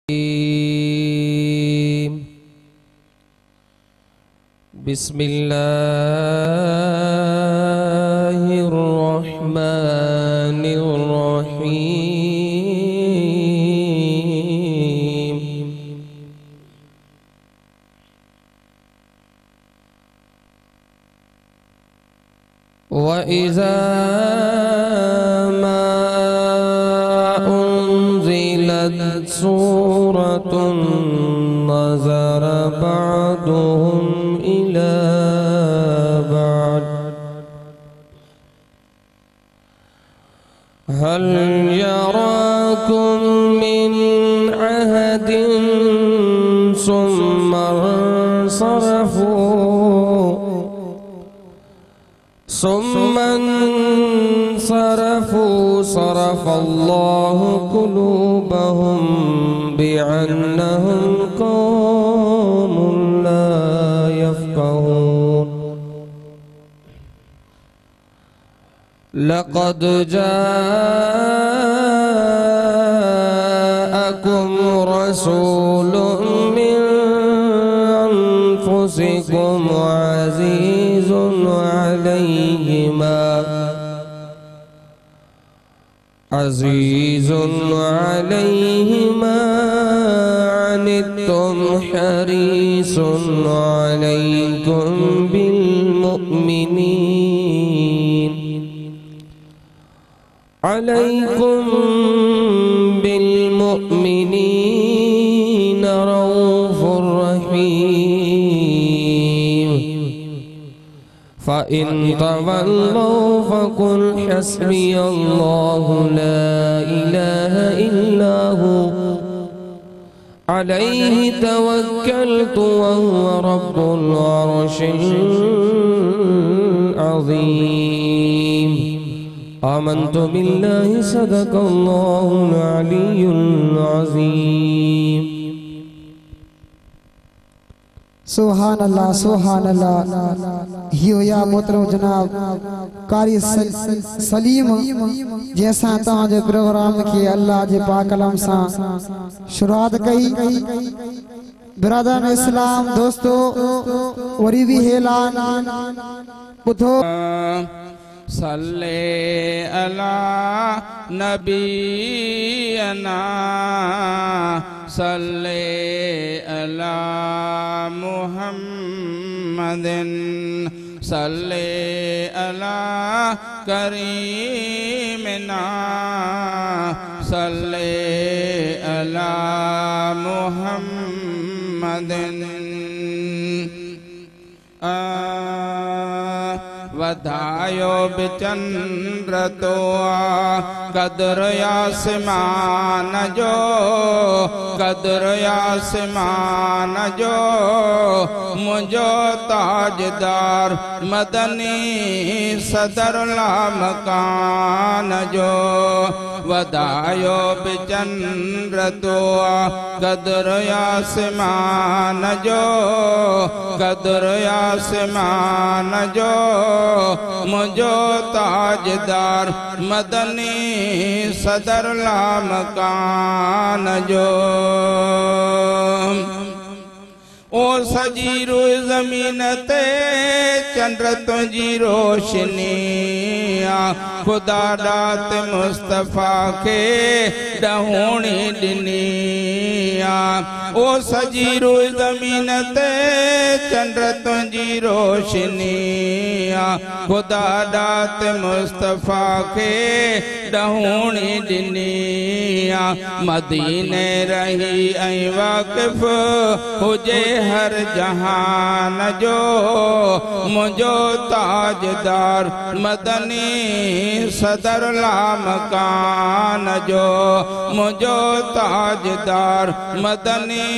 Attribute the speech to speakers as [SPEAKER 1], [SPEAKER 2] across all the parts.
[SPEAKER 1] बिस्मिल्लाहिर्रहमानिर्रहीम। वइज़ा मा उन्ज़िलत सूरतुन नज़र बअदुहुम इला बअद हल यराकुम मिन अहदिन सुम्मा सरफ़ू सरफ़ल्लाहु क़ुलूबहुम बिअन्नहुम क़ौमुन ला यफ़क़हून। लक़द जाअकुम रसूलुम मिन अनफुसिकुम अज़ीज़ुन अलैहि मा अनित्तुम हरीसुन अलैकुम बिलमुमिनीन रऊफ़ुर रहीम। फ़इन तवल्लौ फ़क़ुल हस्बियल्लाहु ला इलाहा इल्ला हु अलैहि तवक्कलतु वहुव रब्बुल अर्शिल अज़ीम। आमन्तु बिल्लाहि सदक़ल्लाहुल अलियुल अज़ीम।
[SPEAKER 2] सुभान अल्लाह सुभान अल्लाह। हियो या मोहतरम जनाब कारी सलीम जैसा तव्हांजे प्रोग्राम के अल्लाह जे पाक कलाम सां शुरुआत कई। बिरादरान इस्लाम दोस्तों वरी भी ऐलान ॿुधो।
[SPEAKER 3] सल्ले अला नबीना सल्ले अला मुहम्मदिन सल्ले अला करीमिना सल्ले अला मुहम्मदिन। वधायो बिचंद्र तो कदर आसमान जो कदर आसमान जो मुझो ताजदार मदनी सदर ला मकान जो। वधायो बिचंद्र तो कदर आसमान जो कदर आसमान जो मुझो ताजदार मदनी सदर ला मकान जो। ओ सजी रोज़ ज़मीन ते चंद्र तुझी रोशनी खुदा दात मुस्तफ़ा के डहूणी दिनी। ओ सजी रोज़ ज़मीन ते चंद्र तुझी रोशनी खुदा दात मुस्तफ़ा के डहूणी दिनी। मदीने रही ऐं वाक़िफ़ हुजे हर जहान जो मुझो ताजदार मदनी सदर ला मकान जो मुझो ताजदार मदनी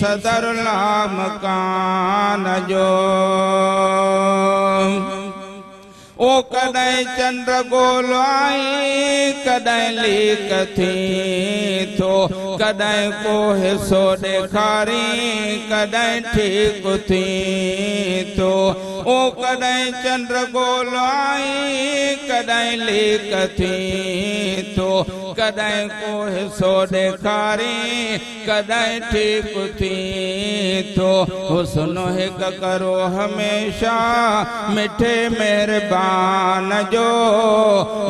[SPEAKER 3] सदर ला मकान जो। ओ कॾहिं चंद्र गोल आई कॾहिं लीक थी थो कॾहिं को हिसो ॾेखारी कॾहिं ठीक थी थो। ओ कॾहिं चंद्र गोल आई कॾहिं लीक थी थो कॾहिं को हिसो ॾेखारी कॾहिं ठीक थी थो हुस्न हिक करो हमेशा मिठे मेहरबान जो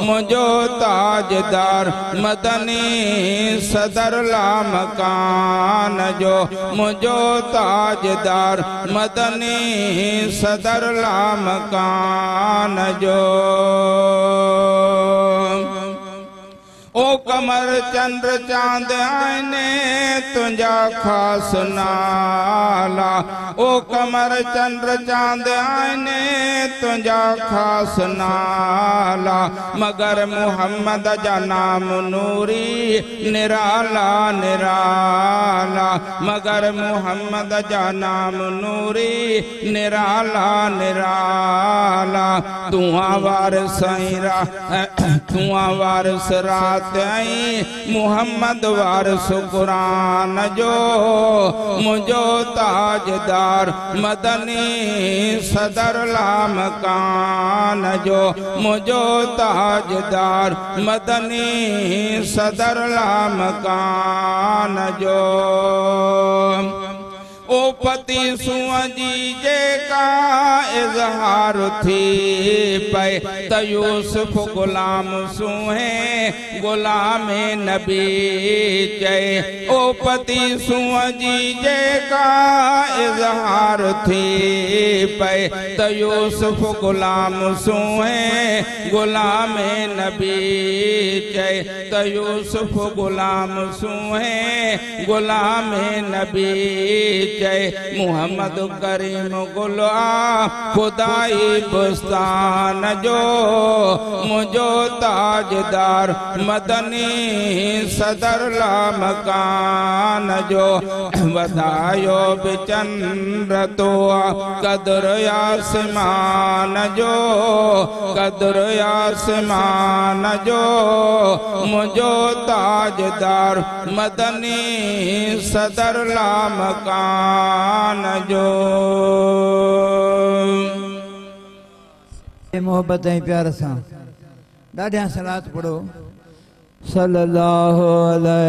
[SPEAKER 3] मुझो ताजदार मदनी सदर लामकान जो मुझो ताजदार मदनी सदर लामकान जो ओ कमर चंद्र चांद आईने तुझा खास नाला ओ कमर चंद्र चांद आईने तुझा खास नाला मगर मुहम्मद जा नाम नूरी निराला निराला मगर मुहम्मद जा नाम नूरी निराला निराला तुआ वारिस रा तुआ वारिस रात मुहम्मद वारिस कुरान जो मुझो ताजदार मदनी सदर लामकान जो मुझो ताजदार मदनी सदर लामकान जो ओ पति सुआ जी जेका इजहार थी पे त यूसुफ गुलाम सुहे गुलाम नबी चए ओ पति सुआ जी जेका इजहार थी पे त यूसुफ गुलाम सुहे गुलाम नबी चए त यूसुफ गुलाम सुहे गुलाम नबी जय मुहम्मद करीम गुला खुदाई बुस्तान जो मुझो ताजदार मदनी सदर लामकान जो वदायो बिचंद्र तो कदर आसमान जो कदर आसमान जो मुझो ताजदार मदनी सदर लामकान जो
[SPEAKER 4] मोहब्बत ऐं प्यार सां ॾाढियां सलात पढ़ो सल्लल्लाहु अलैहि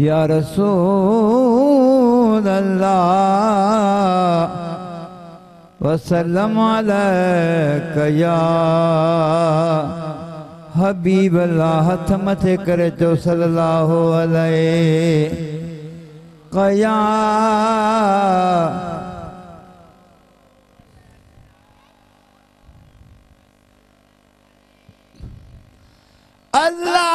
[SPEAKER 4] या रसूल अल्लाह वसल्लम अलैका या हबीब अल्लाह हथ मथे करे चो सल्लल्लाहु अलैहि कया अल्लाह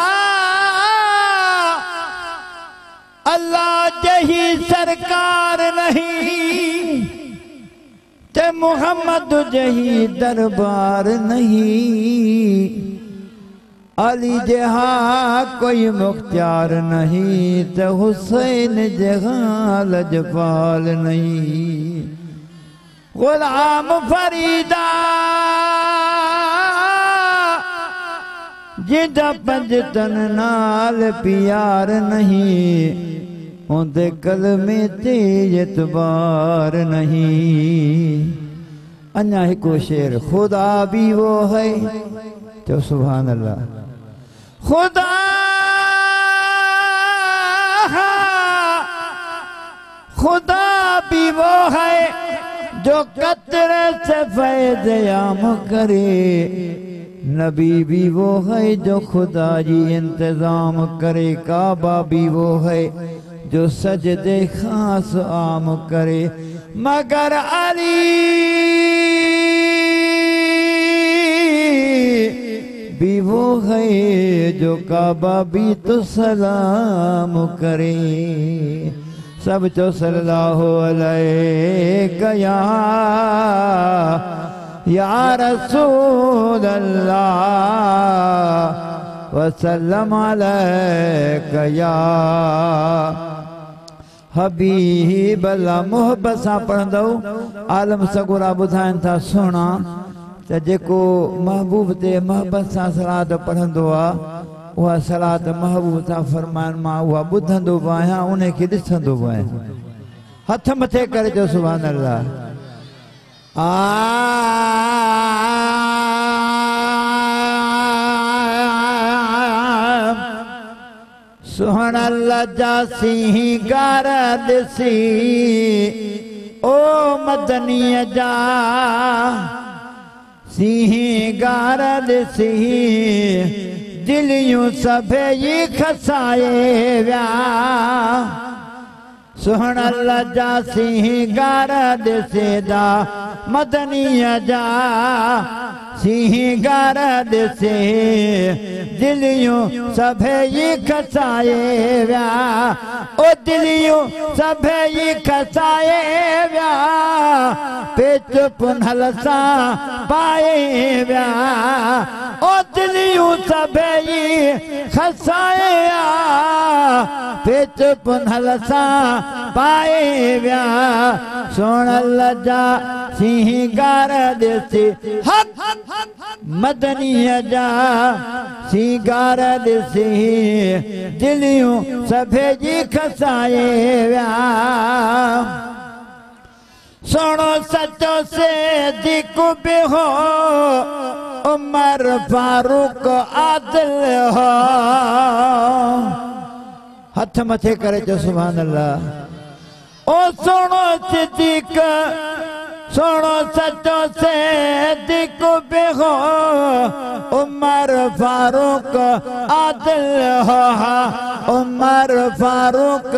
[SPEAKER 4] अल्लाह जही सरकार नहीं ते मुहम्मद जही दरबार नहीं अली जहा कोई मुख्तियार नहीं तो हुसैन जहा लजपाल नहीं गुलाम फरीदा जिदा पंजतन नाल प्यार नहीं उनके कलमे ते एतबार नहीं अन्या हिको शेर खुदा भी वो है तो सुभान अल्लाह खुदा खुदा भी वो है जो कतरे से फैज़याम करे नबी भी वो है जो खुदा जी इंतजाम करे काबा भी वो है जो सजदे खास आम करे मगर अली भी वो है जो काबा भी तो सलाम करे सब तो सल्लल्लाहु अलैहि या रसूल अल्लाह वसल्लम अलैका या हबीब अल्लाह मोहब्बत सां पढ़ंदो आलम सगुरा ॿुधाइनि था सुहिणा त जेको महबूब ते मोहब्बत सां सलात पढ़ंदो आहे उहा सलात महबूब सां फरमाइनि मां उहा ॿुधंदो बि आहियां उनखे ॾिसंदो बि आहियां हथ मथे करे चओ सुभान अल्लाह सुहण लजा सिंगार दिसी ओ मदनीअ जा सिंगार दिसी दिलियूं सभई खसाए विया सुहण लजा सिंगार दिसेदा मदनीअ जा सिंगार दिसे दिलियूं सभई खसाए विया ओ दिलियूं सभई खसाए विया पेच पुनहल सां पाए विया ओ दिलियूं सभई खसाए पेच पुनहल सां पाए विया सोण लजा सिंगार दिसी मदनीअ जा सिंगार दिसी दिलियूं सभई खसाए विया सोणो सचो से दिकु बि हो उमर फारूक आदिल हो हथ मथे करे जो सुभान अल्लाह ओ सोणो सिद्दीक सोणो सचो से दिकु बि हो उमर फारूक आदिल हो उमर फारूक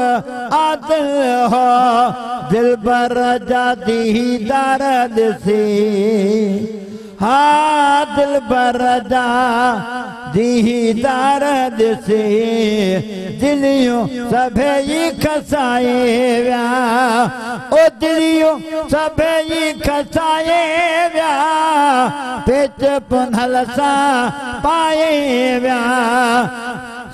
[SPEAKER 4] आदिल हो दिलबर जा दीदार दिसी हाँ दिलबर जा दीदार दिसी दिलियूं सभई खसाए विया ओ दिलियूं सभई खसाए विया पेच पुनहल सां पाए विया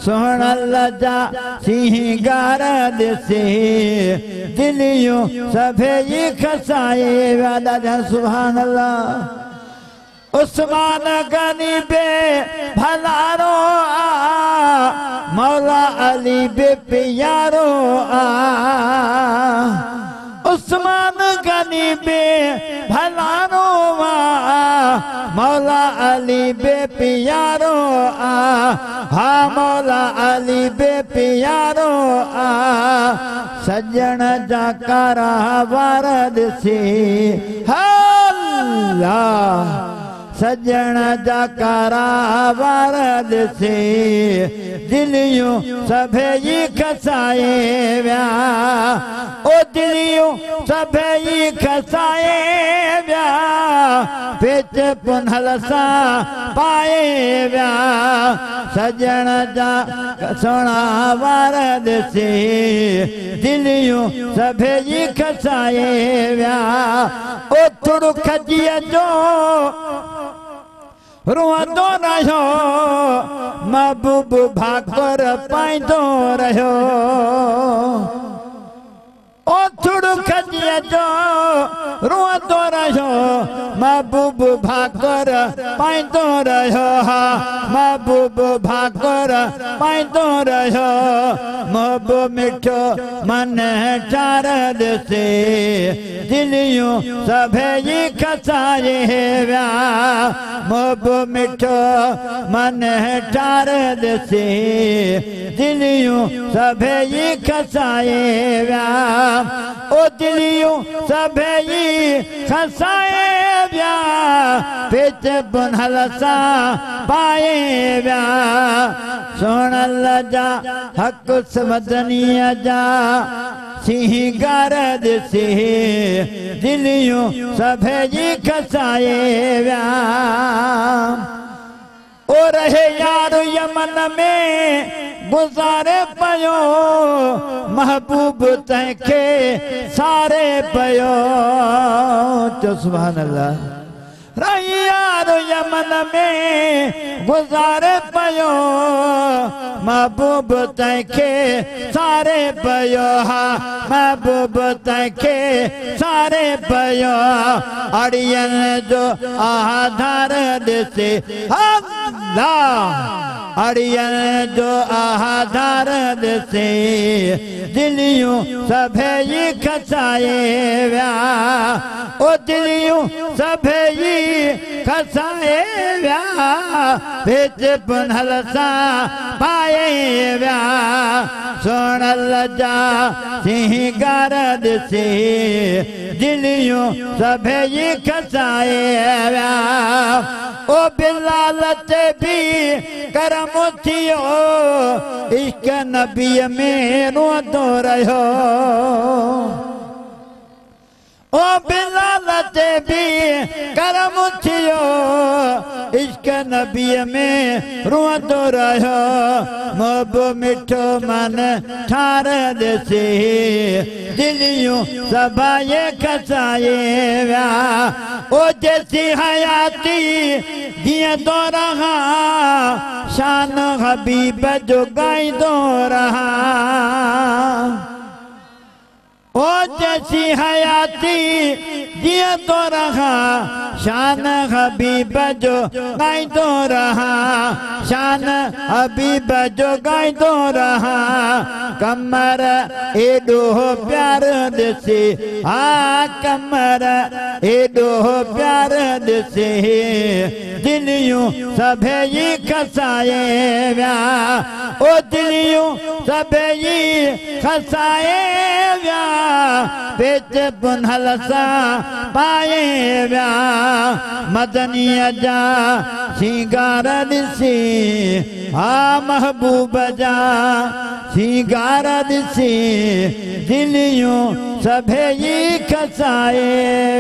[SPEAKER 4] सोहण लजा सिंगार दिसी दिलियूं सभई खसाए विया ॾाढा सुभान अल्लाह उस्मान गनी बे भलारो आ मौला अली बे प्यारो आ उस्मान गनी बे भलारो आ मौला अली बे प्यारो आ हा मौला अली बे प्यारो आ सजण जा कारा वार दिसी अल्लाह सजण जा कारा वार दिसी दिलियूं सभई खसाए विया ओ दिलियूं सभई खसाए विया पेच पुनहल सां पाए विया सजण जा सोणा वार दिसी दिलियूं सभई खसाए विया ओ थोरो खजीअ जो रुअंदो रहियो महबूब भाकुर पाईंदो रहियो ओ थोरो खजीअ जो रुअंदो रहियो महबूब भाकुर पाईंदो रहियो हा महबूब भाकुर पाईंदो रहियो महबूब मिठो मन चार दिसी दिलियूं सभई खसाए विया महबूब मिठो मन चार दिसी दिलियूं सभई खसाए विया ओ दिलियूं सभई खसाए विया पेच पुनहल सां पाए विया सोहण लजा हक़ मदनीअ जा सिंगार दिसी दिलियूं सभई खसाए विया ओ रहे यार यमन में गुज़ारे पयो महबूब तंहिंखे सारे पयो चो सुभान अल्लाह रही यार यमन में गुज़ारे पयो महबूब तंहिंखे सारे पयो हा महबूब तंहिंखे सारे पयो अड़ियनि जो आधार ॾिसे अल्लाह अड़ियनि जो आधार ॾिसे दिलियूं सभई खसाए विया ओ दिलियूं सभई खसाए विया बिच पुनल सां पाए विया सोनल जा सिंगार ॾिसी दिलियूं सभई खसाए विया ओ बिलाल ते भी करम थियो इश्क नबीअ में रोंदो रहियो ओ बिलाल ते भी करम थियो इश्क नबीअ में रोंदो रहियो मोहब मिठो मन ठार ॾिसी दिलियूं सभाए खसाए विया ओ जैसी हयाती जीअंदो रहा शान हबीब जो गाईंदो रहा ओ जैसी हयाती जीअंदो रहा शान हबीब जो गाईंदो रहा शान हबीब जो गाईंदो रहा कमर एॾो प्यार ॾिसी हा कमर एॾो प्यार ॾिसी दिलियूं सभई खसाए विया ओ दिलियूं सभई खसाए विया बिच पुनल सां पाए विया मदनीअ जा सिंगार ॾिसी हा महबूब जा सिंगार ॾिसी दिलियूं सभई खसाए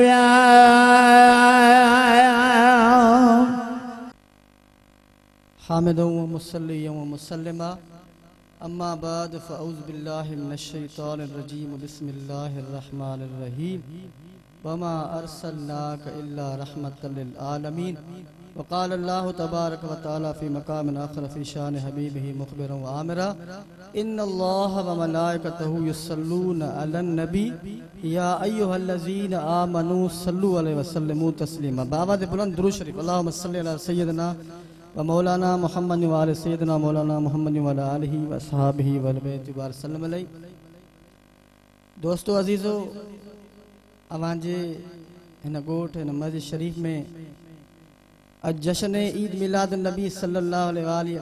[SPEAKER 4] विया
[SPEAKER 5] हामिदों व मुसल्लियों व मुसल्लिमा अम्मा बाद फ़अऊज़ु बिल्लाहि मिनश्शैतानिर रजीम बिस्मिल्लाहिर रहमानिर रहीम वमा अर्सलनाका इल्ला रहमतल लिल आलमीन वक़ाल अल्लाहु तबारक व तआला फ़ी मक़ामिन आख़र फ़ी शान हबीबिही मुख़बिरन व आमिरा इन्नल्लाह व मलाइकतहु युसल्लूना अलन नबी या अय्युहल्लज़ीना आमनू सल्लु अलैहि व सल्लिमू तस्लीमा बाबा दे बुलंद दुरूद शरीफ अल्लाहुम्मा सल्लि अला सय्यिदना व मौलाना मोहम्मद व आले सय्यदना मौलाना मोहम्मद व अला आलिहि व असहाबिहि व अलबैत व सल्लम अलैहि दोस्तों अजीज़ो अवांजे हिन गोठ हिन मस्जिद शरीफ में अज जश्न ईद मिलाद नबी सल्लल्लाहु अलैहि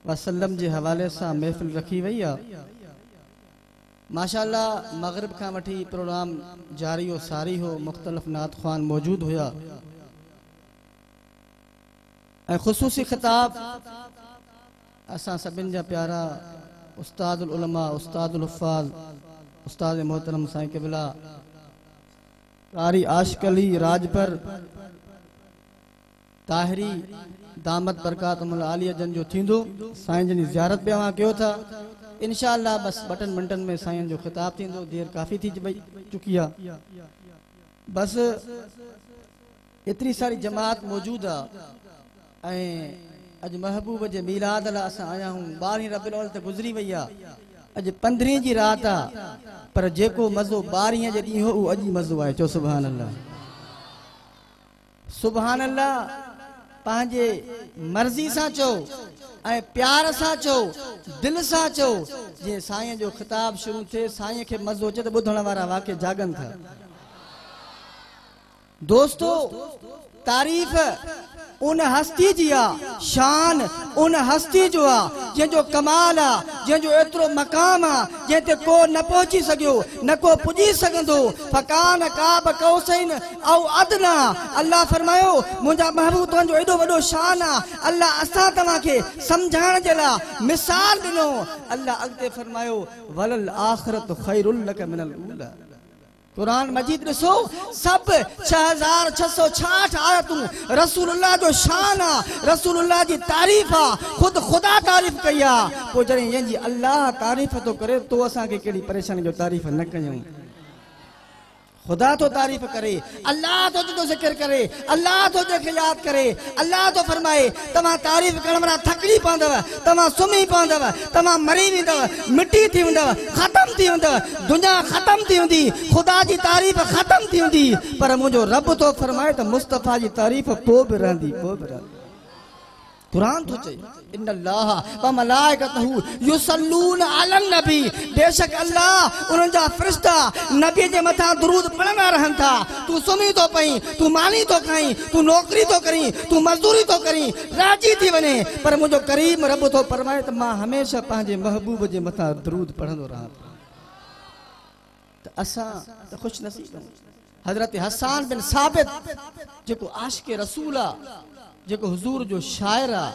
[SPEAKER 5] वसल्लम जे हवाले से महफ़िल रखी वही है माशाअल्लाह मगरिब का वठी प्रोग्राम जारी हो सारी हो मुख्तलिफ नात ख़्वान मौजूद हुआ खुसूसी खिताब असा सबिन जा प्यारा उस्तादुल उलमा उस्तादुल हुफ़ाज़ उस्ताद मोहतरम साईं क़िबला कारी आशिक़ अली राजपर ताहिरी दामत बरकातुल आलिया जन जो थींदो साईं जन ज़ियारत पे वहाँ कयो था इंशाअल्लाह बस बटन मिनटन में साईं जो खिताब थींदो देर काफ़ी थी चुकी है बस इतनी सारी जमात मौजूद है अज महबूब जे मीलाद ला असां आया हूँ 12 रबीउल अव्वल ते गुज़री वई आहे अज 15 जी रात आहे पर जेको मज़ो 12 जे ॾींहुं हो अॼु मज़ो आहे चो सुभान अल्लाह सुभान अल्लाह पंहिंजे मर्ज़ी सां चओ ऐं प्यार सां चओ दिल सां चओ जे साईं जो खिताब शुरू थिए साईं खे मज़ो अचे त ॿुधण वारा वाक़ई जागनि था दोस्तों तारीफ़ उन हस्ती जी आ शान उन हस्ती जो आ जंहिंजो कमाल आ जंहिंजो एतिरो मक़ाम आ जंहिं ते को न पहुची सघियो न को पुॼी सघंदो फ़कान काब कौसैन औ अदना अल्लाह फरमायो मुंहिंजा महबूब तुंहिंजो एॾो वॾो शान आ अल्लाह असां तव्हांखे सम्झाइण जे लाइ मिसाल ॾिनो अल्लाह अॻिते फरमायो वलल आख़िरतु ख़ैरुल लक मिनल ऊला कुरान मजीद ॾिसो सब 6666 आयतूं रसूलुल्लाह जो शान आ रसूलुल्लाह जी तारीफ़ आ खुद खुदा तारीफ़ कई आ पोइ जॾहिं जंहिंजी अल्लाह तारीफ़ तो करे तो असांखे कहिड़ी परेशानी जो तारीफ़ न कयूं खुदा तो तारीफ़ करे अल्लाह तो जो ज़िक्र करे अल्लाह तो जो याद करे अल्लाह तो फरमाए तव्हां तारीफ़ करण वारा थकड़ी पवंदव तव्हां सुम्ही पवंदव तव्हां मरी वेंदव मिटी थी वेंदव ख़त्म थी वेंदव दुनिया ख़त्म थी वेंदी खुदा जी तारीफ़ ख़त्म थी वेंदी पर मुंहिंजो रब तो फरमाए त मुस्तफ़ा जी तारीफ़ पोइ बि रहंदी कुरान तो चई इन्नल्लाह व मलाइकतहु युसल्लून अलन नबी, बेशक अल्लाह उन जा फरिश्ता नबी जे मथा दुरूद पढ़ंदा रहन था। तू सुम्ही तो पई, तू मानी तो खई, तू नौकरी तो करी, तू मजदूरी तो करी, राजी थी वने, पर मुझो करीम रब तो फरमाए त मां हमेशा पंहिंजे महबूब जे मथा दुरूद पढ़ंदो रहां। त असां त खुश नसीब हजरत हसन बिन साबित जेको आशिक रसूल आ, जेको हुजूर जो शायर आ,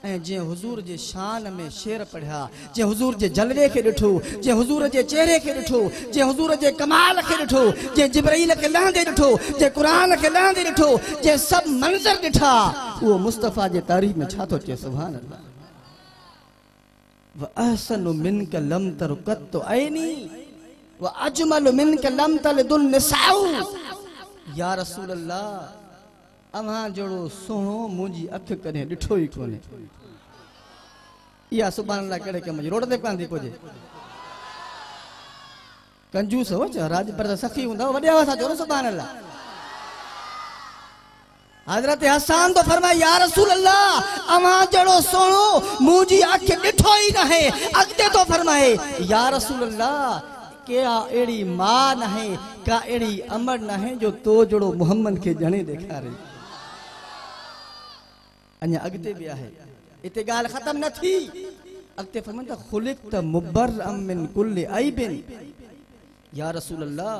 [SPEAKER 5] ऐं जे हुजूर जे शान में शेर पढ़िया, जे हुजूर जे जलवे के ॾिठो, जे हुजूर जे चेहरे के ॾिठो, जे हुजूर जे कमाल के ॾिठो, जे जिब्राइल के लहंदे ॾिठो, जे कुरान के लहंदे ॾिठो, जे सब मंजर ॾिठा, वो मुस्तफा जे तारीफ में छा थो चए सुभान अल्लाह। व अहसनु मिनक लम तरकत ऐनी व अजमल मिनक लम तलदुन निसाउ। या रसूल अल्लाह, अव्हां जहिड़ो सुहिणो मुंहिंजी अख कॾहिं ॾिठो ई कोन्हे। इहा सुभान अल्लाह कहिड़े कम जी, रोड ते कान थी पुॼे। कंजूस हो छा, राज पर सखी हूंदा वॾे आवाज़ सां चओ न सुभान अल्लाह। हजरत हसन तो फरमाया या रसूल अल्लाह, अव्हां जहिड़ो सुहिणो मुंहिंजी अख ॾिठो ई नाहे। अॻिते तो फरमाए या रसूल अल्लाह, क्या अड़ी मां नाहे, का अड़ी अमर नाहे जो तो जड़ो मोहम्मद के जने ॾेखारे। अञा अॻिते भी आहे, इते ॻाल्हि ख़त्म न थी। अॻिते फरमाईंदा खुलिक़्त मुबर्रअम मिन कुल्लि ऐबिन। या रसूल अल्लाह,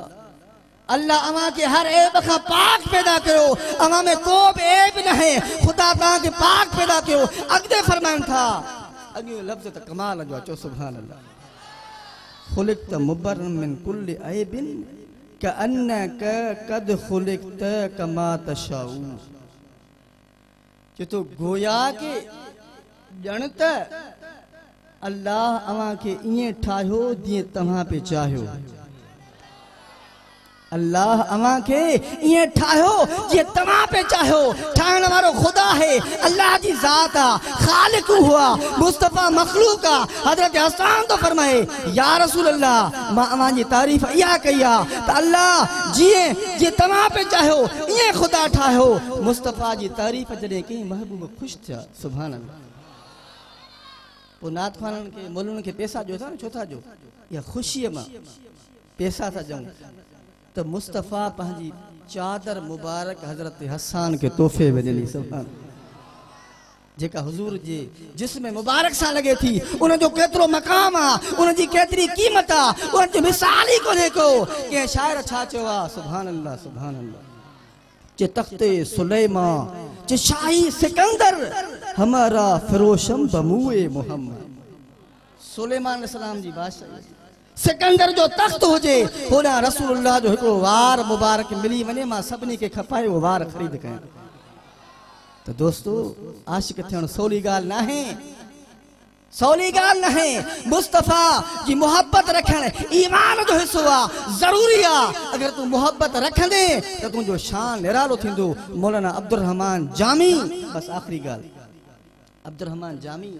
[SPEAKER 5] अल्लाह अव्हां के हर ऐब खां पाक पैदा कयो, अव्हां में को बि ऐब नाहे, खुदा तव्हां के पाक पैदा कयो। अॻिते फरमाइनि था, अॻियो लफ़्ज़ त कमाल जो अचो सुभान अल्लाह। खुलिक़्त मुबर्रअम मिन कुल्लि ऐबिन कअन्नक क़द खुलिक़्त कमा तशाउ। जो तो गोया के ॼण त अल्लाह अव्हां के ईअं ठाहियो जीअं तव्हां पे चाहियो। अल्लाह अव्हां के ईअं ठाहियो जीअं तव्हां पे चाहियो। ठाहिण वारो ख़ुदा है, अल्लाह जी ज़ात आ, ख़ालिक़ हुआ, मुस्तफ़ा मखलूक आ। हज़रत हसन तो फरमाए या रसूल अल्लाह, मां अव्हां जी तारीफ़ इहा कई आ त अल्लाह जीअं तव्हां पे चाहियो ईअं ख़ुदा ठाहियो। मुस्तफ़ा जी तारीफ़ जॾहिं कई महबूब ख़ुशि थिया सुभान अल्लाह। पोइ नात ख़ाननि खे मौलुनि खे पैसा ॾियो था न, छो था ॾियो? इहा ख़ुशीअ मां पैसा था ॾियूं त मुस्तफ़ा पंहिंजी चादर मुबारक हज़रत हसन के तोहफ़े में ॾिनी सुभान। जेका हुजूर जे जिस्म मुबारक सां लॻे थी, उन जो केतिरो मक़ाम आहे, उन जी केतिरी क़ीमत आहे, उन जी मिसाल ई कोन्हे को। कंहिं शाइर छा चयो आहे सुभान अल्लाह सुभान अल्लाह, जे तख़्ते सुलेमा जे शाही सिकंदर हमारा फिरोशम बमुए मोहम्मद। सुलेमान अलैहिस्सलाम जी बादशाह सिकंदर जो तख्त हुजे, होना रसूलुल्लाह जो हिकिड़ो वार मुबारक मिली वञे, मां सभिनी खे खपाए वो वार ख़रीद कयां। तो दोस्तों, आशिक थियण सवली ॻाल्हि नाहे, सवली ॻाल्हि नाहे। मुस्तफ़ा जी मोहब्बत रखण ईमान जो हिस्सो आहे, ज़रूरी आहे। अगर तू मोहब्बत रखंदे त तुंहिंजो शान निरालो थींदो। मौलाना अब्दुल रहमान जामी, बस आख़िरी ॻाल्हि, अब्दुल रहमान जामी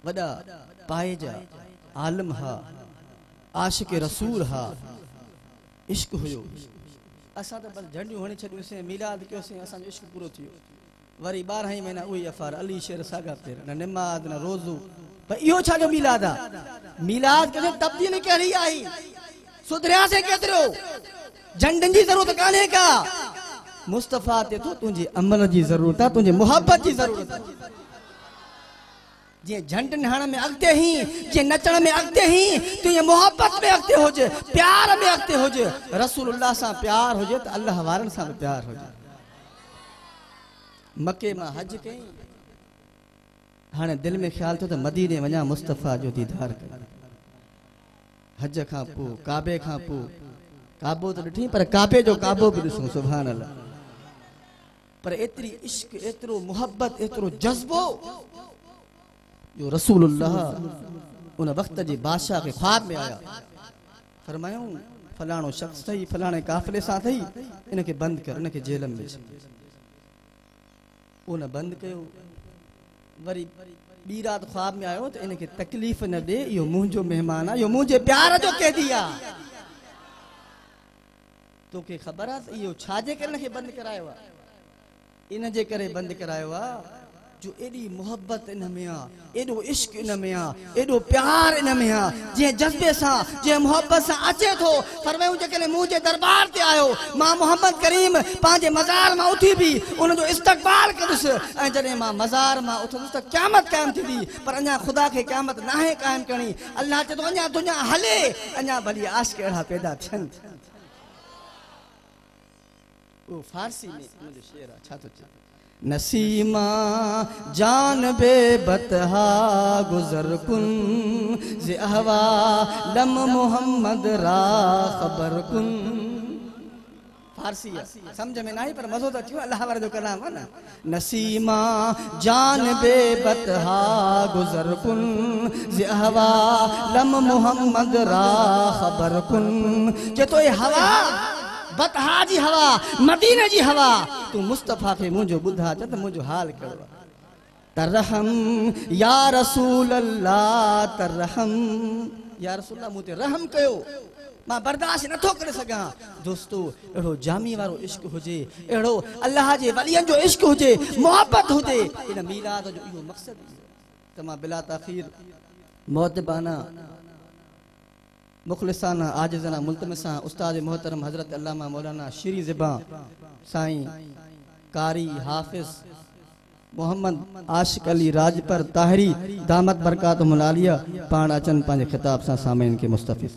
[SPEAKER 5] वॾा पाए जा आलिम हा, आशिक रसूल हा, इश्क हुयो। असां त बस झंडियूं हणी छॾियूंसीं, मीलाद कयोसीं, असांजो इश्क पूरो थी वियो। वरी 12 महीना उही अफ़ार, अली शेर सागा पेर, न निमाज़ न रोज़ो। पर इहो छा जो मीलाद आहे? मीलाद के तब्दीली कहिड़ी आई? सुधरियासीं केतिरो? झंडनि जी ज़रूरत कान्हे का। मुस्तफ़ा ते तो तुंहिंजे अमल जी ज़रूरत आहे, तुंहिंजे मोहब्बत जी ज़रूरत आहे। जे झंडन हण में अॻिते ही, जे नचण में अॻिते ही, तुंहिंजे मोहब्बत में अॻिते हुजे, प्यार में अॻिते हुजे। रसूलुल्लाह सां प्यार हुजे त अल्लाह वारनि सां बि प्यार हुजे। मके मां हज कई, हाणे दिल में ख्याल थियो त मदीने वञा मुस्तफ़ा जो दीदार कयां। हज खां पोइ काबे खां पोइ, काबो त ॾिठी पर काबे जो काबो बि ॾिसूं सुभान अल्लाह। पर एतिरी इश्क, एतिरो मोहब्बत, एतिरो जज़्बो जो रसूलुल्लाह उन वक्त जे बादशाह के ख्वाब में आया। फरमायूं फलाणो शख्स थई, फलाणे काफ़िले सां थई, इनके बंद कर, इनके जेल में विझ। उन बंद कयो। वरी ॿी रात ख्वाब में आयो त इनके तकलीफ़ न दे, इहो मुंहिंजो मेहमान आहे, इहो मुंहिंजे प्यार जो कैदी आहे। तोखे ख़बर आहे इहो छाजे करे इनखे बंद करायो आहे? इन जे करे बंद करायो आहे जो एडी मोहब्बत इन में आ, एडो इश्क इन में आ, एडो प्यार इन में आ, जे जज्बे सा जे मोहब्बत सा अचे थो फरमायूं जेकॾहिं मुंहिंजे दरबार ते आयो मां मोहम्मद करीम पंहिंजे मज़ार मां उथी बि उन जो इस्तक़बाल कंदुसि ऐं जॾहिं मां मज़ार मां उथंदुसि त क़यामत क़ाइमु थींदी पर अञा ख़ुदा खे क़यामत नाहे क़ाइमु करणी अल्लाह चए थो अञा दुनिया हले अञा भली आशिक़ अहिड़ा पैदा थियनि वो फारसी में मुझे शेर अच्छा तो चल नसीमा जान बे बतहा गुजर कुन जे अहवा लम मोहम्मद रा खबर कुन फारसी है समझ में नहीं पर मजो तो थियो अल्लाह वाले जो कलाम है ना नसीमा जान बे बतहा गुजर कुन जे अहवा लम मोहम्मद रा खबर कुन जे तो ये हवा बतहा जी हवा मदीने जी हवा तू मुस्तफा खे मुझो बुधा त मुझो हाल करो तरहम या रसूल अल्लाह तरहम या रसूल अल्लाह मुते रहम कयो मां बर्दाश्त नथो करे सघां दोस्तो एड़ो जामी वारो इश्क हुजे एड़ो अल्लाह जे वलियन जो इश्क हुजे मोहब्बत हुजे इन मीलाद जो इहो मकसद त मां बिला ताखीर मोहतबाना मुखलिसाना आजिज़ाना मुल्तमिसा उस्ताद मोहतरम हजरत अल्लामा मौलाना श्री ज़िबा साईं कारी हाफिज मोहम्मद आशिक अली राजपर ताहिरी दामत बरकातुहुल आलिया पाण अचन पंहिंजे खिताब सां सामईन खे मुस्तफ़ी